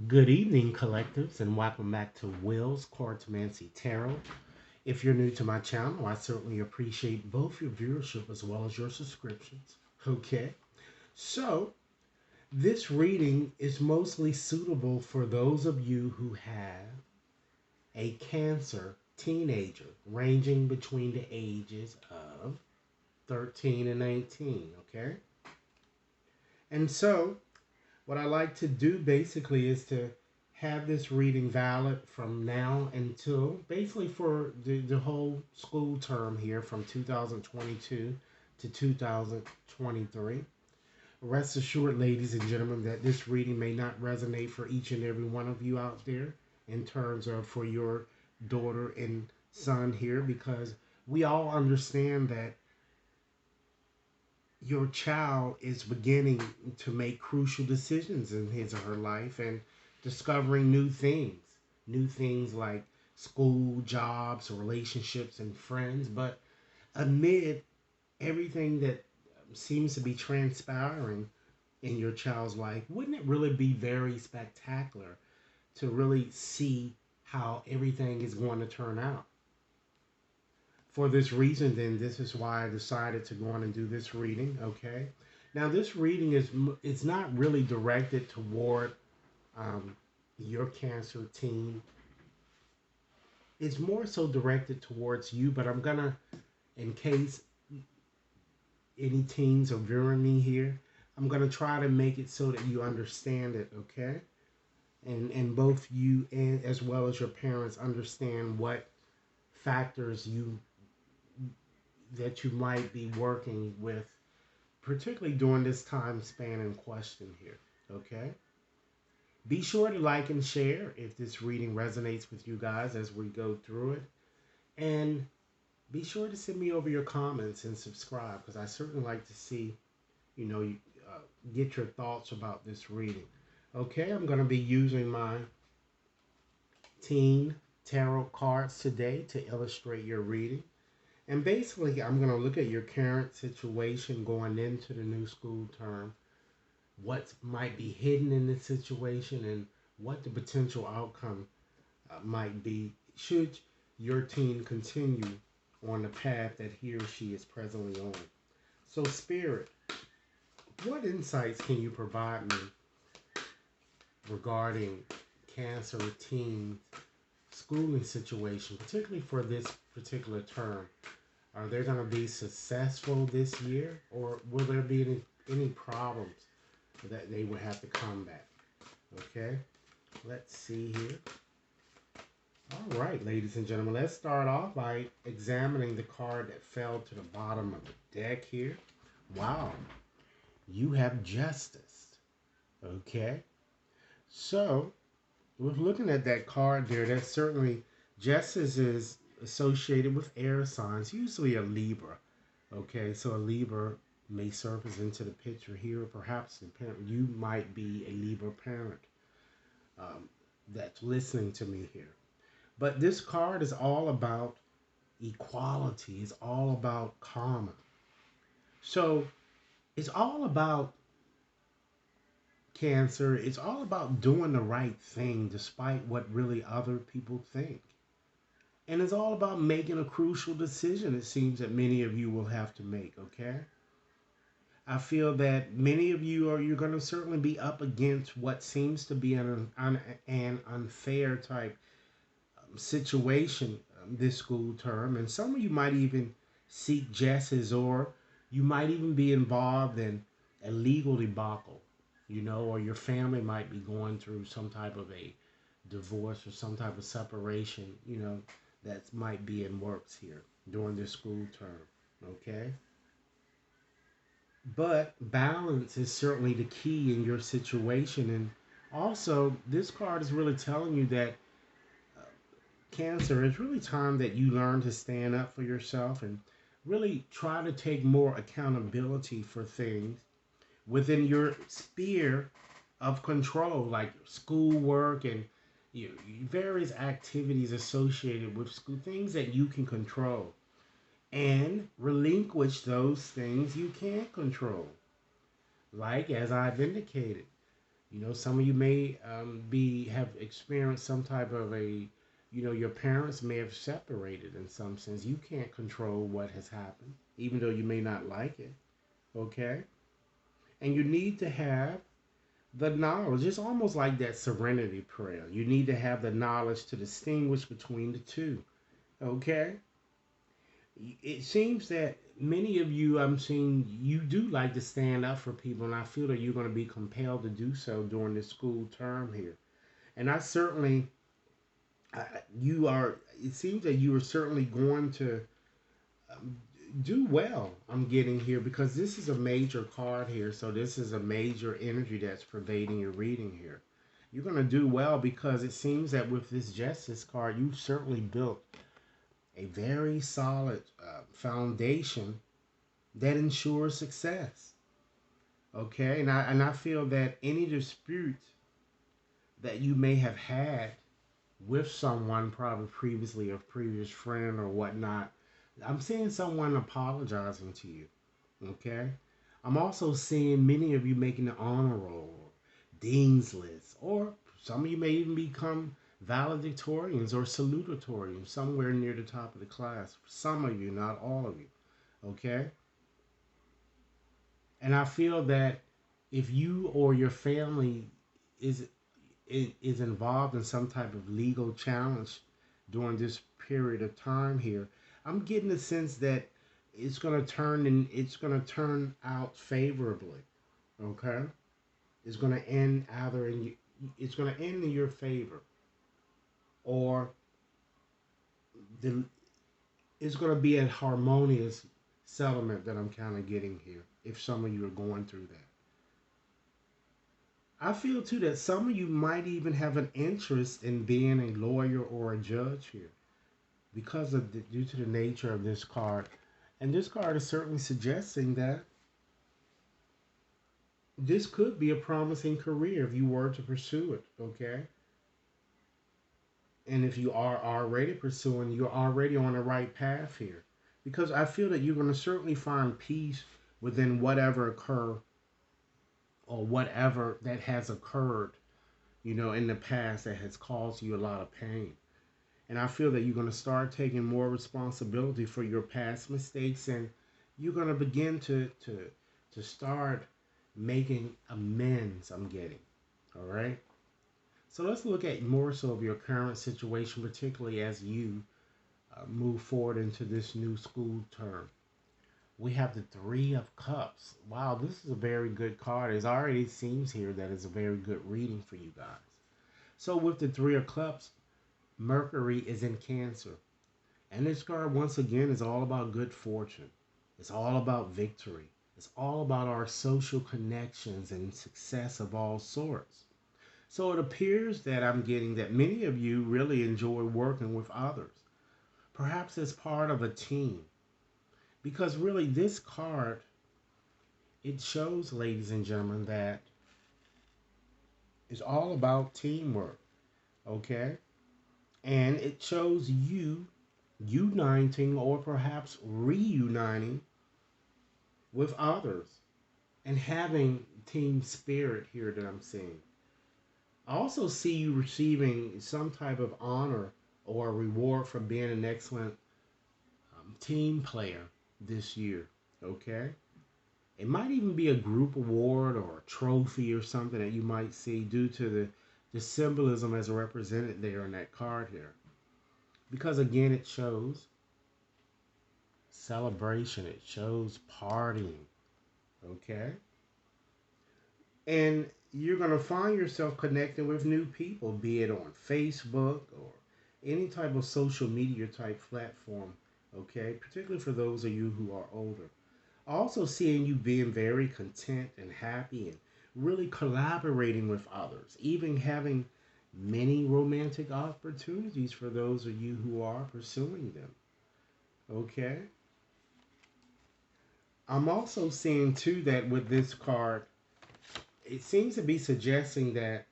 Good evening, collectives, and welcome back to Will's Cartomancy Tarot. If you're new to my channel, I certainly appreciate both your viewership as well as your subscriptions. Okay, so this reading is mostly suitable for those of you who have a Cancer teenager ranging between the ages of 13 and 18. Okay, and so what I like to do basically is to have this reading valid from now until basically for the whole school term here from 2022 to 2023. Rest assured, ladies and gentlemen, that this reading may not resonate for each and every one of you out there in terms of for your daughter and son here, because we all understand that your child is beginning to make crucial decisions in his or her life and discovering new things like school, jobs, relationships, and friends. But amid everything that seems to be transpiring in your child's life, wouldn't it really be very spectacular to really see how everything is going to turn out? For this reason, then, this is why I decided to go on and do this reading. Okay, now this reading is it's not really directed toward um, your Cancer team. It's more so directed towards you, but I'm gonna, in case any teens are viewing me here, I'm gonna try to make it so that you understand it. Okay, and both you and as well as your parents understand what factors you might be working with, particularly during this time span in question here. Okay? Be sure to like and share if this reading resonates with you guys as we go through it. And be sure to send me over your comments and subscribe because I certainly like to see, you know, get your thoughts about this reading. Okay, I'm going to be using my teen tarot cards today to illustrate your reading. And basically, I'm going to look at your current situation going into the new school term, what might be hidden in this situation, and what the potential outcome might be should your teen continue on the path that he or she is presently on. So, Spirit, what insights can you provide me regarding Cancer teen schooling situation, particularly for this particular term? Are they going to be successful this year, or will there be any problems that they would have to combat? Okay, let's see here. All right, ladies and gentlemen, let's start off by examining the card that fell to the bottom of the deck here. Wow, you have Justice. Okay, so with looking at that card there, that's certainly Justice is associated with air signs, usually a Libra. Okay, so a Libra may surface into the picture here. Perhaps the parent, you might be a Libra parent um, that's listening to me here. But this card is all about equality. It's all about karma. So it's all about Cancer. It's all about doing the right thing despite what really other people think. And it's all about making a crucial decision, it seems that many of you will have to make, okay? I feel that many of you you're going to certainly be up against what seems to be an unfair type situation this school term. And some of you might even seek justice, or you might even be involved in a legal debacle, or your family might be going through some type of a divorce or some type of separation, that might be in works here during this school term. Okay? But balance is certainly the key in your situation. And also, this card is really telling you that uh, Cancer, it's really time that you learn to stand up for yourself and really try to take more accountability for things within your sphere of control, like schoolwork and various activities associated with school, things that you can control, and relinquish those things you can't control. Like, as I've indicated, Some of you may be have experienced some type of your parents may have separated in some sense. You can't control what has happened, even though you may not like it. Okay, and you need to have the knowledge. It's almost like that serenity prayer. You need to have the knowledge to distinguish between the two. Okay, it seems that many of you, I'm seeing, you do like to stand up for people, and I feel that you're going to be compelled to do so during this school term here. And I certainly, you are. It seems that you are certainly going to um, do well. I'm getting here because this is a major card here, so this is a major energy that's pervading your reading here. You're going to do well because it seems that with this Justice card, you've certainly built a very solid foundation that ensures success. Okay, and I feel that any dispute that you may have had with someone, probably previously, a previous friend or whatnot, I'm seeing someone apologizing to you. Okay, I'm also seeing many of you making the honor roll, or dean's list, or some of you may even become valedictorians or salutatorians somewhere near the top of the class. Some of you, not all of you. Okay, and I feel that if you or your family is is involved in some type of legal challenge during this period of time here, I'm getting the sense that it's going to turn out favorably. Okay, it's going to end either it's going to end in your favor, or the it's going to be a harmonious settlement that I'm kind of getting here. If some of you are going through that, I feel too that some of you might even have an interest in being a lawyer or a judge here because of due to the nature of this card. And this card is certainly suggesting that this could be a promising career if you were to pursue it, okay? And if you are already pursuing, you're already on the right path here. Because I feel that you're going to certainly find peace within whatever occur or whatever that has occurred, in the past that has caused you a lot of pain. And I feel that you're going to start taking more responsibility for your past mistakes, and you're going to begin to start making amends. I'm getting. All right. So let's look at more so of your current situation, particularly as you move forward into this new school term. We have the Three of Cups. Wow, this is a very good card. It already seems here that it's a very good reading for you guys. So with the Three of Cups, Mercury is in Cancer. And this card, once again, is all about good fortune. It's all about victory. It's all about our social connections and success of all sorts. So it appears that I'm getting that many of you really enjoy working with others, perhaps as part of a team. Because really, this card, it shows, ladies and gentlemen, that it's all about teamwork, okay? And it shows you uniting or perhaps reuniting with others and having team spirit here that I'm seeing. I also see you receiving some type of honor or reward for being an excellent team player this year. Okay? It might even be a group award or a trophy or something that you might see due to the symbolism as represented there in that card here. Because again, it shows celebration, it shows partying. Okay? And you're going to find yourself connecting with new people, be it on Facebook or any type of social media type platform, okay? Particularly for those of you who are older. Also, seeing you being very content and happy and really collaborating with others, even having many romantic opportunities for those of you who are pursuing them, okay? I'm also seeing too that with this card, it seems to be suggesting that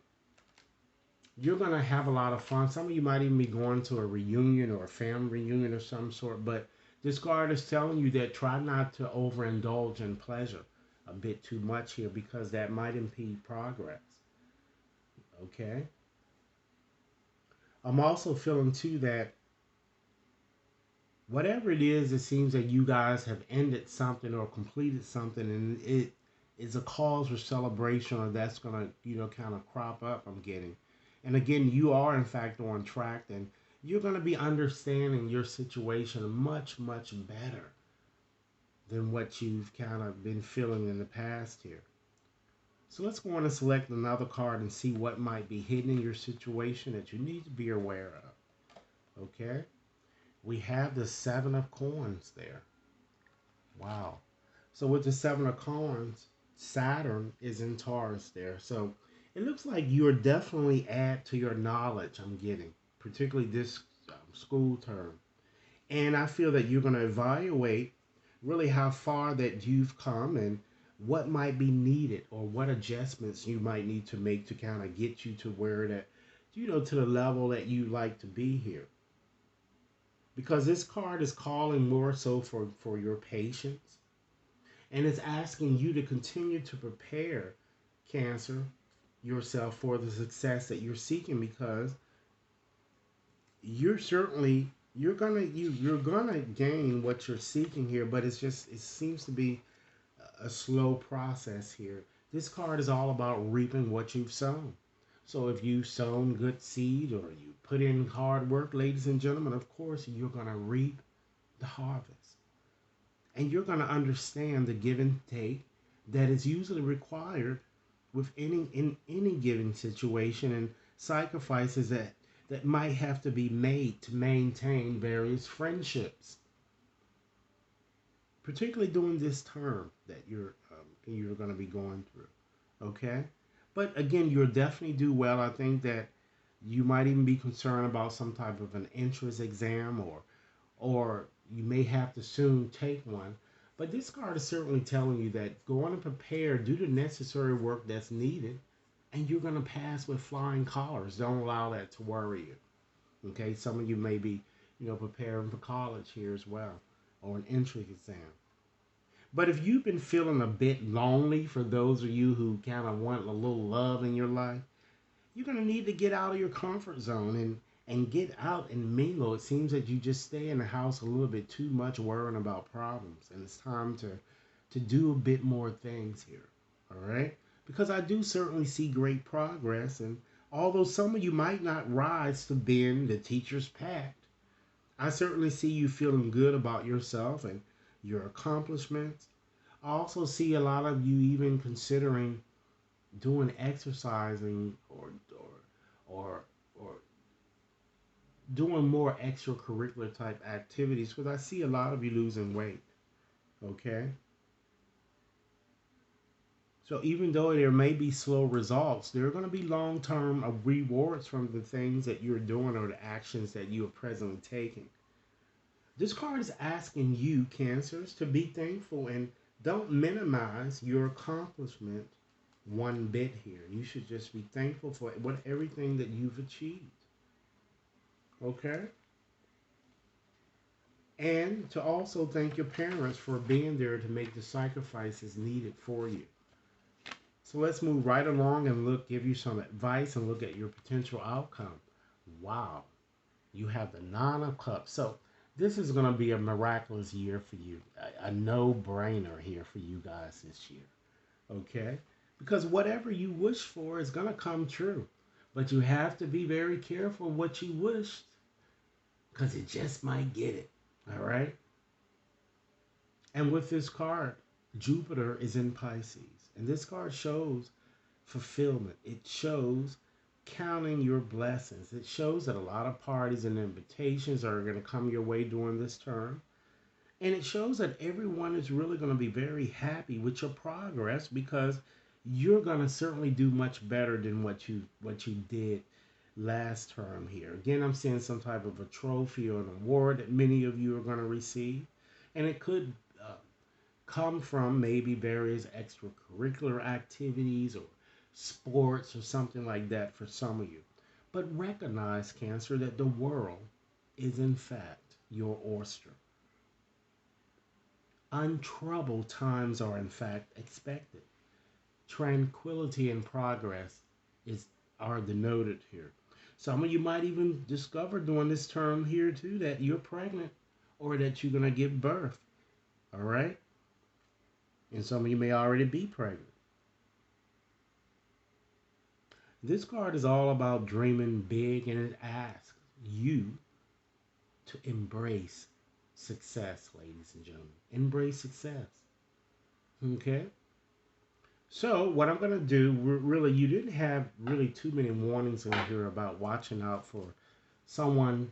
you're going to have a lot of fun. Some of you might even be going to a reunion or a family reunion of some sort, but this card is telling you that try not to overindulge in pleasure a bit too much here because that might impede progress. Okay. I'm also feeling too that whatever it is, it seems that you guys have ended something or completed something, and it is a cause for celebration, or that's gonna, kind of crop up. I'm getting, and again, you are in fact on track, and you're gonna be understanding your situation much, much better than what you've kind of been feeling in the past here. So let's go on and select another card and see what might be hidden in your situation that you need to be aware of. Okay, we have the Seven of Coins there. Wow. So with the Seven of Coins, Saturn is in Taurus there. So it looks like you're definitely add to your knowledge I'm getting, particularly this school term. And I feel that you're going to evaluate really how far that you've come and what might be needed or what adjustments you might need to make to kind of get you to where that, to the level that you like to be here. Because this card is calling more so for your patience, and it's asking you to continue to prepare, Cancer, yourself for the success that you're seeking, because you're certainly you're gonna gain what you're seeking here, but it seems to be a slow process here. This card is all about reaping what you've sown. So if you've sown good seed or you put in hard work, ladies and gentlemen, of course you're gonna reap the harvest. And you're going to understand the give and take that is usually required with any given situation, and sacrifices that might have to be made to maintain various friendships, particularly during this term that you're going to be going through. Okay, but again, you'll definitely do well. I think that you might even be concerned about some type of an entrance exam, or you may have to soon take one. But this card is certainly telling you that go on and prepare, do the necessary work that's needed, and you're going to pass with flying colors. Don't allow that to worry you. Okay, some of you may be, preparing for college here as well, or an entrance exam. But if you've been feeling a bit lonely, for those of you who kind of want a little love in your life, you're going to need to get out of your comfort zone and get out and mingle. It seems that you just stay in the house a little bit too much worrying about problems, and it's time to do a bit more things here. All right? Because I do certainly see great progress, and although some of you might not rise to being the teacher's pact, I certainly see you feeling good about yourself and your accomplishments. I also see a lot of you even considering doing exercising, or or doing more extracurricular type activities, because I see a lot of you losing weight. Okay, so even though there may be slow results, there are going to be long term rewards from the things that you're doing or the actions that you are presently taking. This card is asking you, Cancers, to be thankful and don't minimize your accomplishment one bit here. You should just be thankful for everything that you've achieved. Okay? And to also thank your parents for being there to make the sacrifices needed for you. So let's move right along and give you some advice and look at your potential outcome. Wow, you have the Nine of Cups. So this is going to be a miraculous year for you, a no-brainer here for you guys this year. Okay? Because whatever you wish for is going to come true. But you have to be very careful what you wish, because it just might get it. All right? And with this card, Jupiter is in Pisces. And this card shows fulfillment. It shows counting your blessings. It shows that a lot of parties and invitations are going to come your way during this term. And it shows that everyone is really going to be very happy with your progress, because you're going to certainly do much better than what you did last term here. Again, I'm seeing some type of a trophy or an award that many of you are going to receive. And it could come from maybe various extracurricular activities or sports or something like that for some of you. But recognize, Cancer, that the world is in fact your oyster. Untroubled times are in fact expected. Tranquility and progress is are denoted here. Some of you might even discover during this term here too that you're pregnant or that you're going to give birth. All right? And some of you may already be pregnant. This card is all about dreaming big, and it asks you to embrace success, ladies and gentlemen. Embrace success. Okay? So, what I'm going to do, really, you didn't have really too many warnings in here about watching out for someone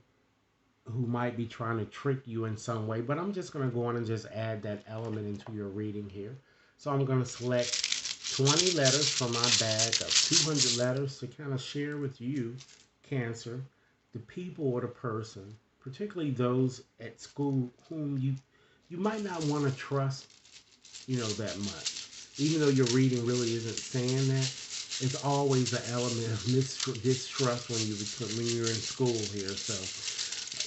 who might be trying to trick you in some way, but I'm just going to go on and just add that element into your reading here. So I'm going to select 20 letters from my bag of 200 letters to kind of share with you, Cancer, the people or the person, particularly those at school whom you might not want to trust, that much. Even though your reading really isn't saying that, it's always an element of distrust when you're in school here. So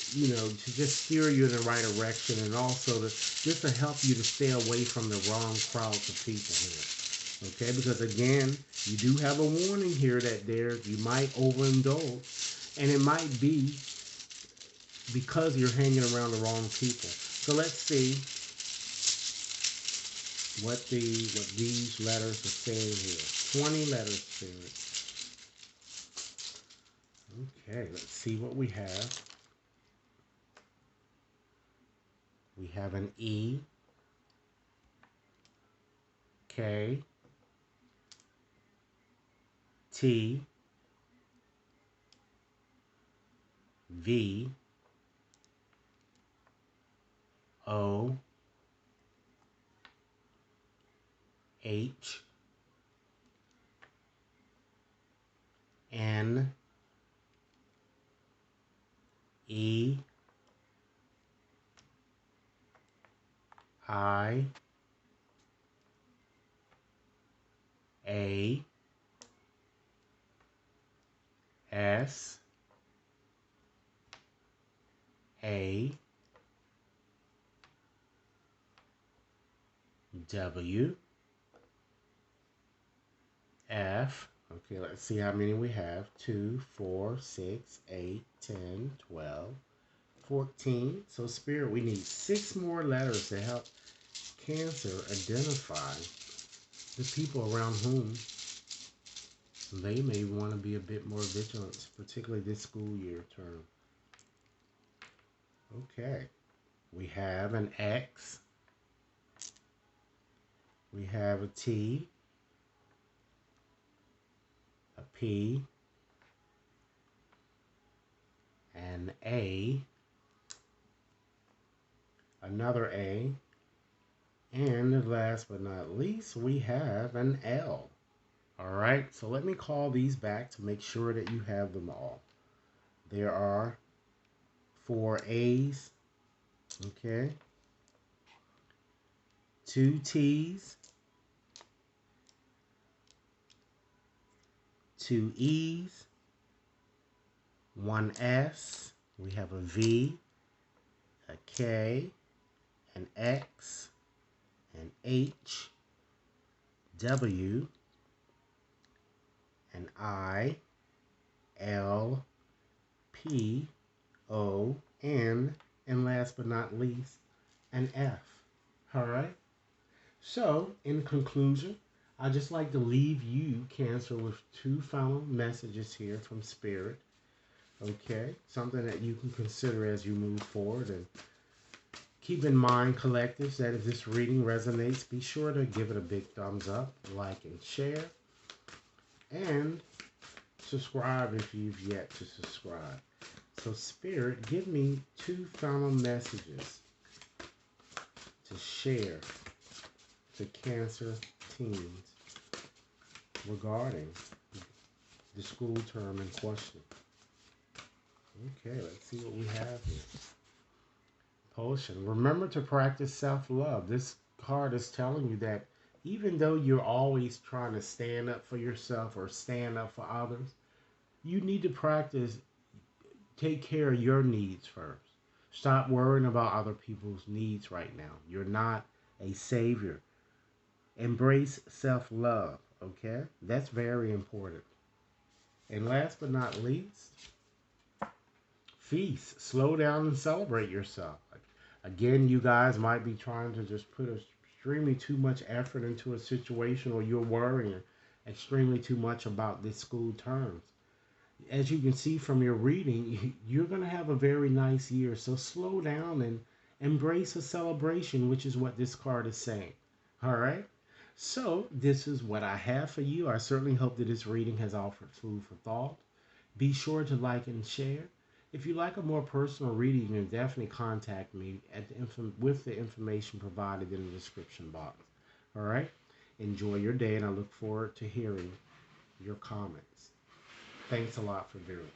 to just steer you in the right direction, and also just to help you to stay away from the wrong crowds of people here. Okay, because again, you do have a warning here that you might overindulge, and it might be because you're hanging around the wrong people. So let's see what these letters are saying here. 20 letters, Spirit. Okay, let's see what we have. We have an E, K, T, V, O, H, N, E, I, A, S, A, W, F. Okay, let's see how many we have. 2, 4, 6, 8, 10, 12, 14. So, Spirit, we need 6 more letters to help Cancer identify the people around whom they may want to be a bit more vigilant, particularly this school year term. Okay. We have an X. We have a T. A P. An A. Another A. And last but not least, we have an L. All right, so let me call these back to make sure that you have them all. There are 4 A's, okay, 2 T's, 2 E's, 1 S, we have a V, a K, an X, an H, W, an I, L, P, O, N, and last but not least, an F. All right? So, in conclusion, I'd just like to leave you, Cancer, with 2 final messages here from Spirit. Okay? Something that you can consider as you move forward. And keep in mind, collectives, that if this reading resonates, be sure to give it a big thumbs up, like, and share. And subscribe if you've yet to subscribe. So, Spirit, give me 2 final messages to share to Cancer teens regarding the school term in question. Okay, let's see what we have here. Potion. Remember to practice self-love. This card is telling you that even though you're always trying to stand up for yourself or stand up for others, you need to practice take care of your needs first. Stop worrying about other people's needs right now. You're not a savior. Embrace self-love, okay? That's very important. And last but not least, feast. Slow down and celebrate yourself. Again, you guys might be trying to just put extremely too much effort into a situation, or you're worrying extremely too much about this school terms. As you can see from your reading, you're going to have a very nice year. So slow down and embrace a celebration, which is what this card is saying. All right. So this is what I have for you. I certainly hope that this reading has offered food for thought. Be sure to like and share. If you like a more personal reading, you can definitely contact me with the information provided in the description box. All right. Enjoy your day, and I look forward to hearing your comments. Thanks a lot for viewing.